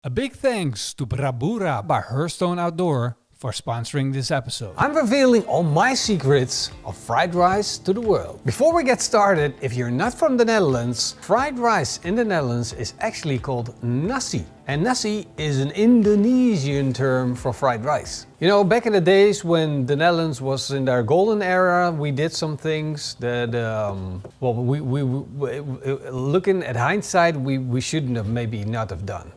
A big thanks to Brabura by Herstone Outdoor for sponsoring this episode. I'm revealing all my secrets of fried rice to the world. Before we get started, if you're not from the Netherlands, fried rice in the Netherlands is actually called Nasi. And Nasi is an Indonesian term for fried rice. You know, back in the days when the Netherlands was in their golden era, we did some things that, looking at hindsight, we shouldn't have maybe not have done.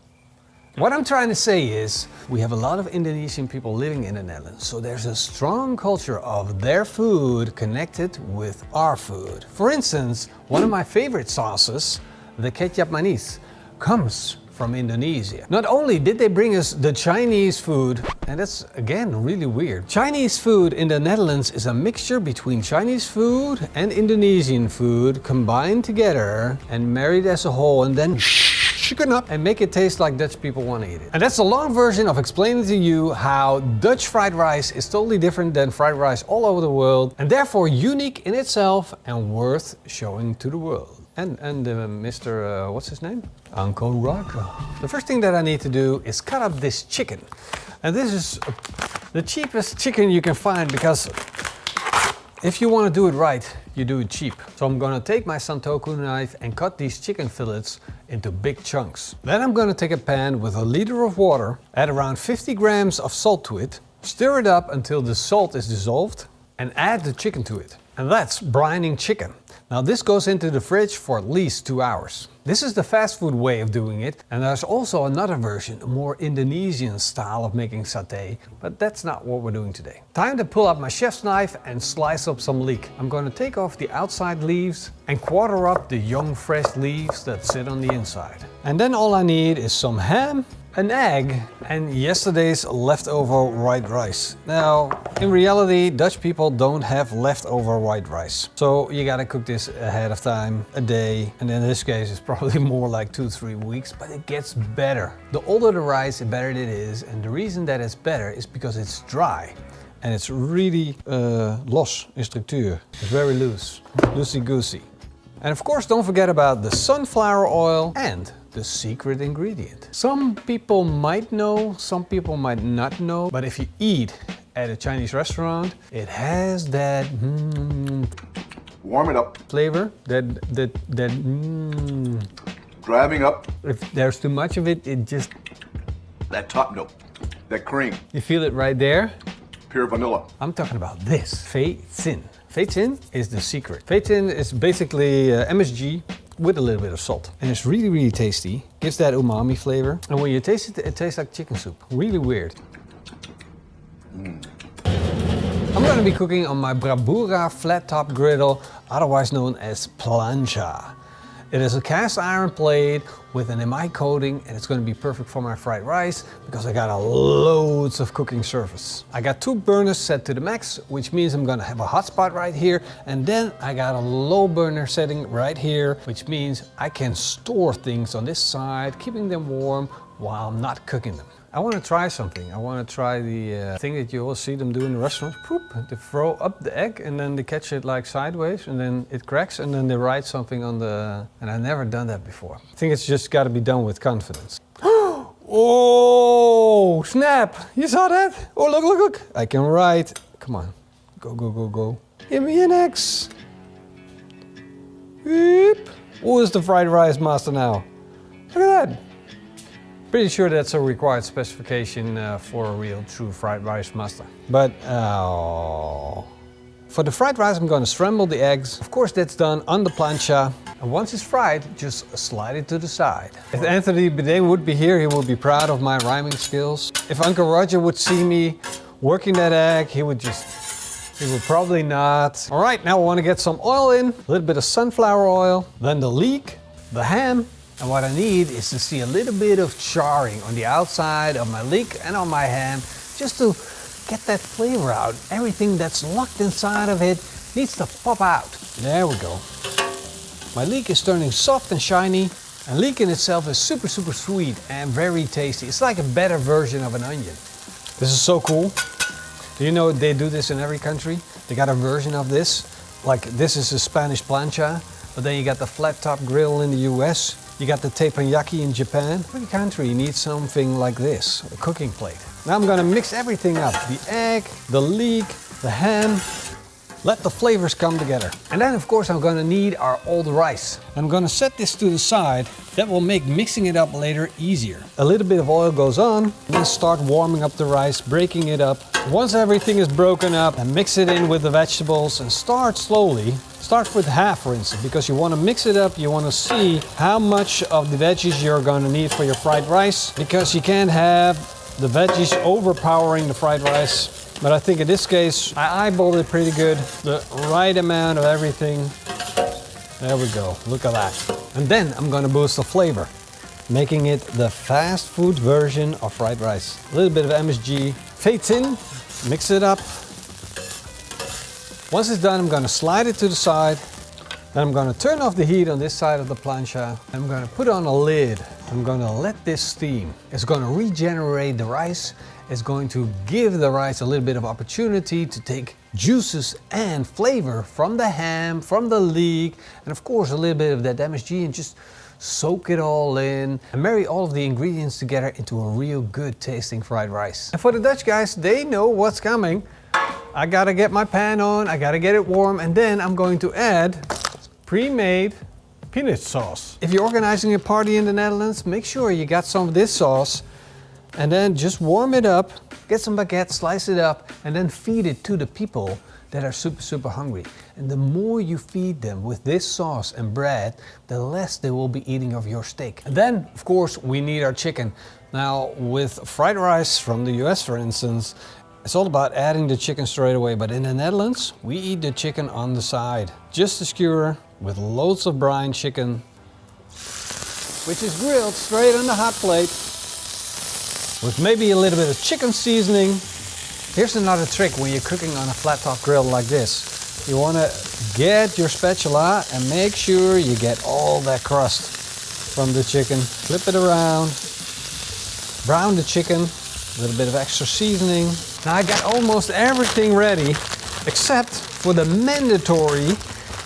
What I'm trying to say is, we have a lot of Indonesian people living in the Netherlands, so there's a strong culture of their food connected with our food. For instance, one of my favorite sauces, the kecap manis, comes from Indonesia. Not only did they bring us the Chinese food, and that's again really weird. Chinese food in the Netherlands is a mixture between Chinese food and Indonesian food combined together and married as a whole, and then chicken up and make it taste like Dutch people want to eat it. And that's a long version of explaining to you how Dutch fried rice is totally different than fried rice all over the world, and therefore unique in itself and worth showing to the world. And Mr. What's his name? Uncle Roger. The first thing that I need to do is cut up this chicken. And this is the cheapest chicken you can find, because if you want to do it right, you do it cheap. So I'm gonna take my santoku knife and cut these chicken fillets into big chunks. Then I'm gonna take a pan with a liter of water, add around 50 grams of salt to it, stir it up until the salt is dissolved, and add the chicken to it. And that's brining chicken. Now this goes into the fridge for at least 2 hours. This is the fast food way of doing it, and there's also another version, a more Indonesian style of making satay, but that's not what we're doing today. Time to pull out my chef's knife and slice up some leek. I'm going to take off the outside leaves and quarter up the young fresh leaves that sit on the inside. And then all I need is some ham, an egg, and yesterday's leftover white rice. Now, in reality, Dutch people don't have leftover white rice. So you gotta cook this ahead of time, a day, and in this case it's probably more like 2-3 weeks, but it gets better. The older the rice, the better it is, and the reason that it's better is because it's dry. And it's really los in structuur. It's very loose, loosey-goosey. And of course, don't forget about the sunflower oil and the secret ingredient. Some people might know, some people might not know, but if you eat at a Chinese restaurant, it has that warm it up flavor, that driving up. If there's too much of it, it just, that top note, that cream, you feel it right there. pure vanilla. I'm talking about this, fei zin. Fei zin is the secret. Fei zin is basically MSG with a little bit of salt. And it's really, really tasty. Gives that umami flavor. And when you taste it, it tastes like chicken soup. Really weird. I'm going to be cooking on my Brabura flat top griddle, otherwise known as plancha. It is a cast iron plate with an MI coating, and it's going to be perfect for my fried rice because I got loads of cooking surface. I got 2 burners set to the max, which means I'm going to have a hot spot right here, and then I got a low burner setting right here, which means I can store things on this side, keeping them warm while I'm not cooking them. I want to try something. I want to try the thing that you always see them do in the restaurants. Poop, they throw up the egg and then they catch it like sideways and then it cracks and then they write something on the... And I've never done that before. I think it's just got to be done with confidence. Oh, snap! You saw that? Oh, look, look, look. I can write. Come on. Go, go, go, go. Give me an X. Beep. Who is the fried rice master now? Look at that. Pretty sure that's a required specification for a real true fried rice master. But for the fried rice, I'm going to scramble the eggs. Of course, that's done on the plancha. And once it's fried, just slide it to the side. If Anthony Bourdain would be here, he would be proud of my rhyming skills. If Uncle Roger would see me working that egg, he would probably not. All right, now I want to get some oil in, a little bit of sunflower oil, then the leek, the ham. And what I need is to see a little bit of charring on the outside of my leek and on my ham, just to get that flavor out. Everything that's locked inside of it needs to pop out. There we go. My leek is turning soft and shiny, and leek in itself is super, super sweet and very tasty. It's like a better version of an onion. This is so cool. Do you know they do this in every country? They got a version of this. Like this is a Spanish plancha, but then you got the flat top grill in the US. You got the teppanyaki in Japan. Every country needs something like this, a cooking plate. Now I'm gonna mix everything up. The egg, the leek, the ham. Let the flavors come together. And then of course I'm gonna need our old rice. I'm gonna set this to the side. That will make mixing it up later easier. A little bit of oil goes on, and then start warming up the rice, breaking it up. Once everything is broken up, and mix it in with the vegetables and start slowly. Start with half, for instance, because you want to mix it up. You want to see how much of the veggies you're going to need for your fried rice, because you can't have the veggies overpowering the fried rice. But I think in this case, I eyeballed it pretty good. The right amount of everything. There we go, look at that. And then I'm gonna boost the flavor, making it the fast food version of fried rice. A little bit of MSG, fades in, mix it up. Once it's done, I'm gonna slide it to the side. Then I'm gonna turn off the heat on this side of the plancha. I'm gonna put on a lid. I'm gonna let this steam. It's gonna regenerate the rice. It's going to give the rice a little bit of opportunity to take juices and flavor from the ham, from the leek, and of course a little bit of that MSG, and just soak it all in and marry all of the ingredients together into a real good tasting fried rice. And for the Dutch guys, they know what's coming. I gotta get my pan on, I gotta get it warm, and then I'm going to add pre-made peanut sauce. If you're organizing a party in the Netherlands, make sure you got some of this sauce. And then just warm it up, get some baguette, slice it up, and then feed it to the people that are super hungry. And the more you feed them with this sauce and bread, the less they will be eating of your steak. And then, of course, we need our chicken. Now, with fried rice from the US, for instance, it's all about adding the chicken straight away. But in the Netherlands, we eat the chicken on the side. Just a skewer with loads of brine chicken, which is grilled straight on the hot plate, with maybe a little bit of chicken seasoning. Here's another trick when you're cooking on a flat top grill like this. You want to get your spatula and make sure you get all that crust from the chicken. Flip it around, brown the chicken, a little bit of extra seasoning. Now I got almost everything ready except for the mandatory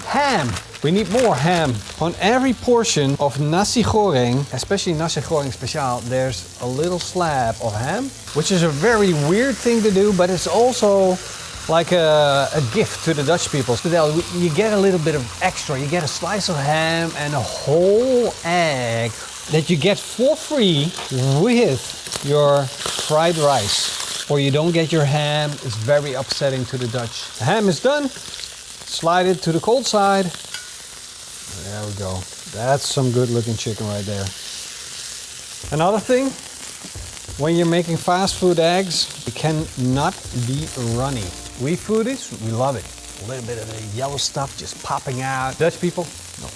ham. We need more ham. On every portion of nasi goreng, especially nasi goreng speciaal, there's a little slab of ham, which is a very weird thing to do, but it's also like a gift to the Dutch people. You get a little bit of extra. You get a slice of ham and a whole egg that you get for free with your fried rice. Or you don't get your ham. It's very upsetting to the Dutch. The ham is done. Slide it to the cold side. There we go. That's some good looking chicken right there. Another thing, when you're making fast food eggs, it cannot be runny. We foodies, we love it. A little bit of the yellow stuff just popping out. Dutch people, no.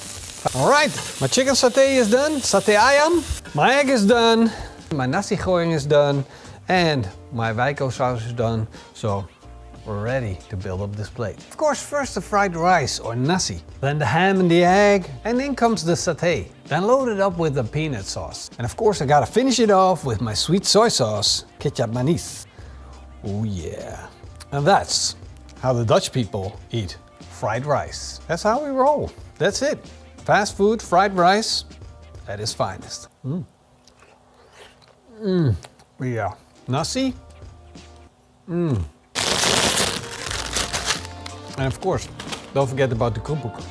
All right, my chicken satay is done. Satay ayam. My egg is done. My nasi goreng is done. And my Wijko sauce is done. So we're ready to build up this plate. Of course, first the fried rice or nasi, then the ham and the egg, and then comes the satay. Then load it up with the peanut sauce. And of course, I gotta finish it off with my sweet soy sauce, ketchup manis. Oh yeah. And that's how the Dutch people eat fried rice. That's how we roll. That's it. Fast food, fried rice, at its finest. Yeah. Nasi. And of course, don't forget about the koekoek.